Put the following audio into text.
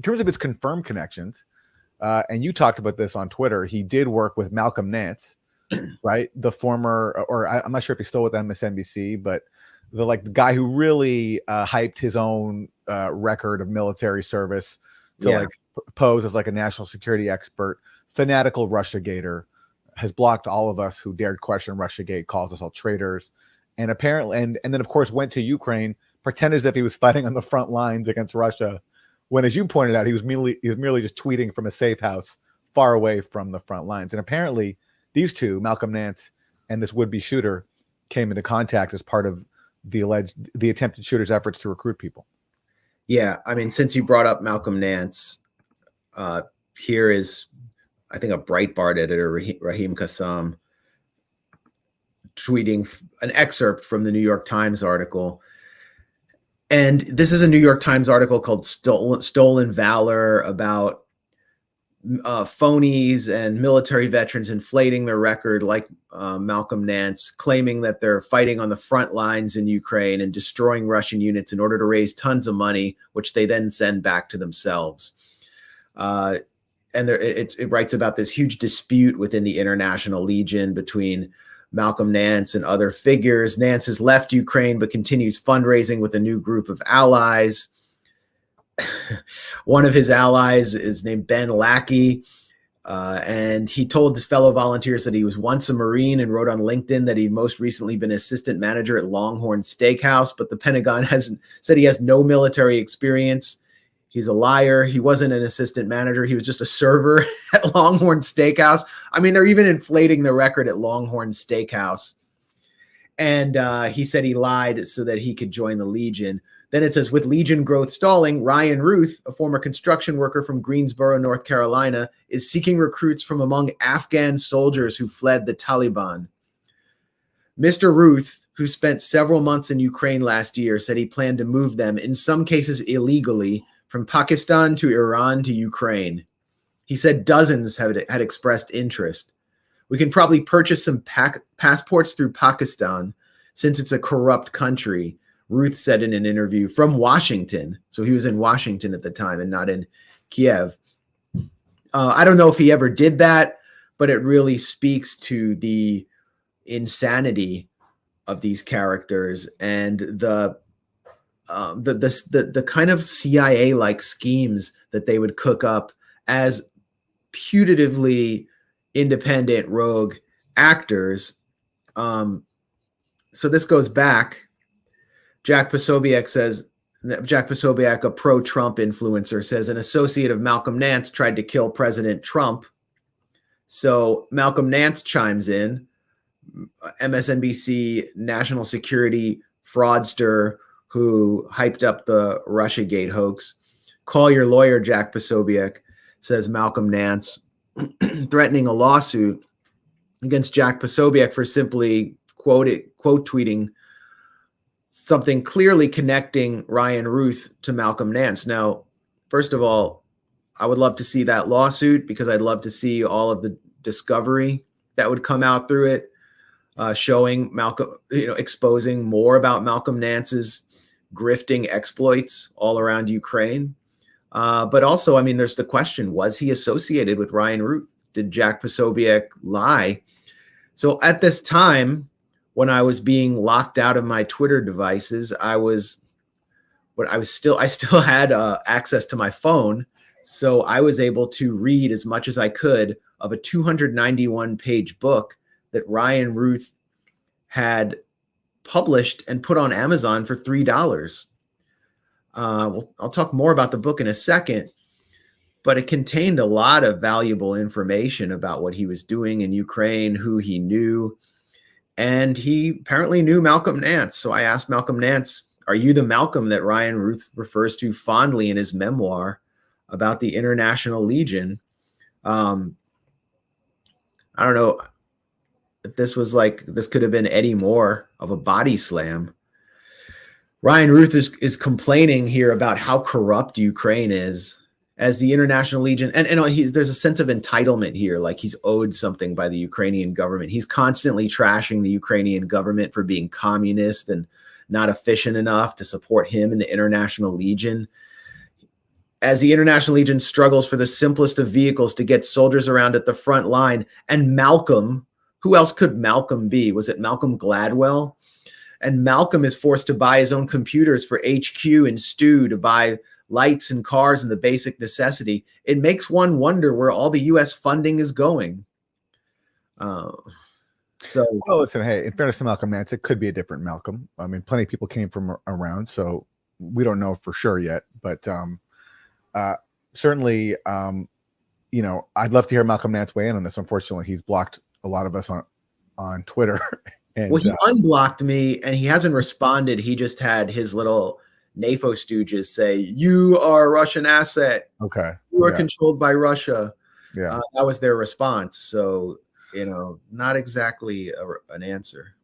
in terms of its confirmed connections, and you talked about this on Twitter, he did work with Malcolm Nance, right? The former, or I'm not sure if he's still with MSNBC, but the guy who really hyped his own record of military service to pose as like a national security expert, fanatical Russiagator, has blocked all of us who dared question Russiagate, calls us all traitors, and apparently, and then of course went to Ukraine, pretended as if he was fighting on the front lines against Russia, when, as you pointed out, he was merely just tweeting from a safe house far away from the front lines. And apparently, these two, Malcolm Nance and this would-be shooter, came into contact as part of the attempted shooter's efforts to recruit people. Yeah, I mean, since you brought up Malcolm Nance, here is, I think, a Breitbart editor, Raheem Kassam, tweeting an excerpt from the New York Times article. And this is a New York Times article called Stolen Valor, about phonies and military veterans inflating their record, like Malcolm Nance, claiming that they're fighting on the front lines in Ukraine and destroying Russian units in order to raise tons of money, which they then send back to themselves. And it writes about this huge dispute within the International Legion between Malcolm Nance and other figures. Nance has left Ukraine but continues fundraising with a new group of allies. One of his allies is named Ben Lackey, and he told his fellow volunteers that he was once a Marine, and wrote on LinkedIn that he'd most recently been assistant manager at Longhorn Steakhouse, but the Pentagon has said he has no military experience. He's a liar. He wasn't an assistant manager. He was just a server at Longhorn Steakhouse. I mean, they're even inflating the record at Longhorn Steakhouse. And he said he lied so that he could join the Legion. Then it says, with Legion growth stalling, Ryan Routh, a former construction worker from Greensboro, North Carolina, is seeking recruits from among Afghan soldiers who fled the Taliban. Mr. Routh, who spent several months in Ukraine last year, said he planned to move them, in some cases illegally, from Pakistan to Iran to Ukraine. He said dozens had expressed interest. We can probably purchase some passports through Pakistan, since it's a corrupt country, Routh said in an interview from Washington. So he was in Washington at the time and not in Kiev. I don't know if he ever did that, but it really speaks to the insanity of these characters and the kind of CIA-like schemes that they would cook up as putatively independent rogue actors. So this goes back. Jack Posobiec, a pro-Trump influencer, says an associate of Malcolm Nance tried to kill President Trump. So Malcolm Nance chimes in, MSNBC national security fraudster who hyped up the Russiagate hoax. Call your lawyer, Jack Posobiec, says Malcolm Nance, threatening a lawsuit against Jack Posobiec for simply quote tweeting something clearly connecting Ryan Routh to Malcolm Nance. Now, first of all, I would love to see that lawsuit, because I'd love to see all of the discovery that would come out through it, showing Malcolm, exposing more about Malcolm Nance's grifting exploits all around Ukraine. But also, I mean, there's the question, was he associated with Ryan Routh? Did Jack Posobiec lie? So at this time, when I was being locked out of my Twitter devices, I still had access to my phone. So I was able to read as much as I could of a 291-page book that Ryan Routh had published and put on Amazon for $3. I'll talk more about the book in a second, but it contained a lot of valuable information about what he was doing in Ukraine, who he knew, and he apparently knew Malcolm Nance. So I asked Malcolm Nance, are you the Malcolm that Ryan Routh refers to fondly in his memoir about the International Legion? I don't know if this could have been Eddie Moore of a body slam. Ryan Routh is complaining here about how corrupt Ukraine is as the International Legion. And there's a sense of entitlement here, like he's owed something by the Ukrainian government. He's constantly trashing the Ukrainian government for being communist and not efficient enough to support him in the International Legion. as the International Legion struggles for the simplest of vehicles to get soldiers around at the front line. And Malcolm, who else could Malcolm be? Was it Malcolm Gladwell? And Malcolm is forced to buy his own computers for HQ and Stu to buy lights and cars and the basic necessity. It makes one wonder where all the U.S. funding is going. Well, listen, hey, in fairness to Malcolm Nance, it could be a different Malcolm. I mean, plenty of people came from around, so we don't know for sure yet. But certainly, you know, I'd love to hear Malcolm Nance weigh in on this. Unfortunately, he's blocked a lot of us on Twitter. And, well, he unblocked me, and he hasn't responded. He just had his little NAFO stooges say, "You are a Russian asset. Okay, you are controlled by Russia." Yeah, that was their response. So, you know, not exactly an answer.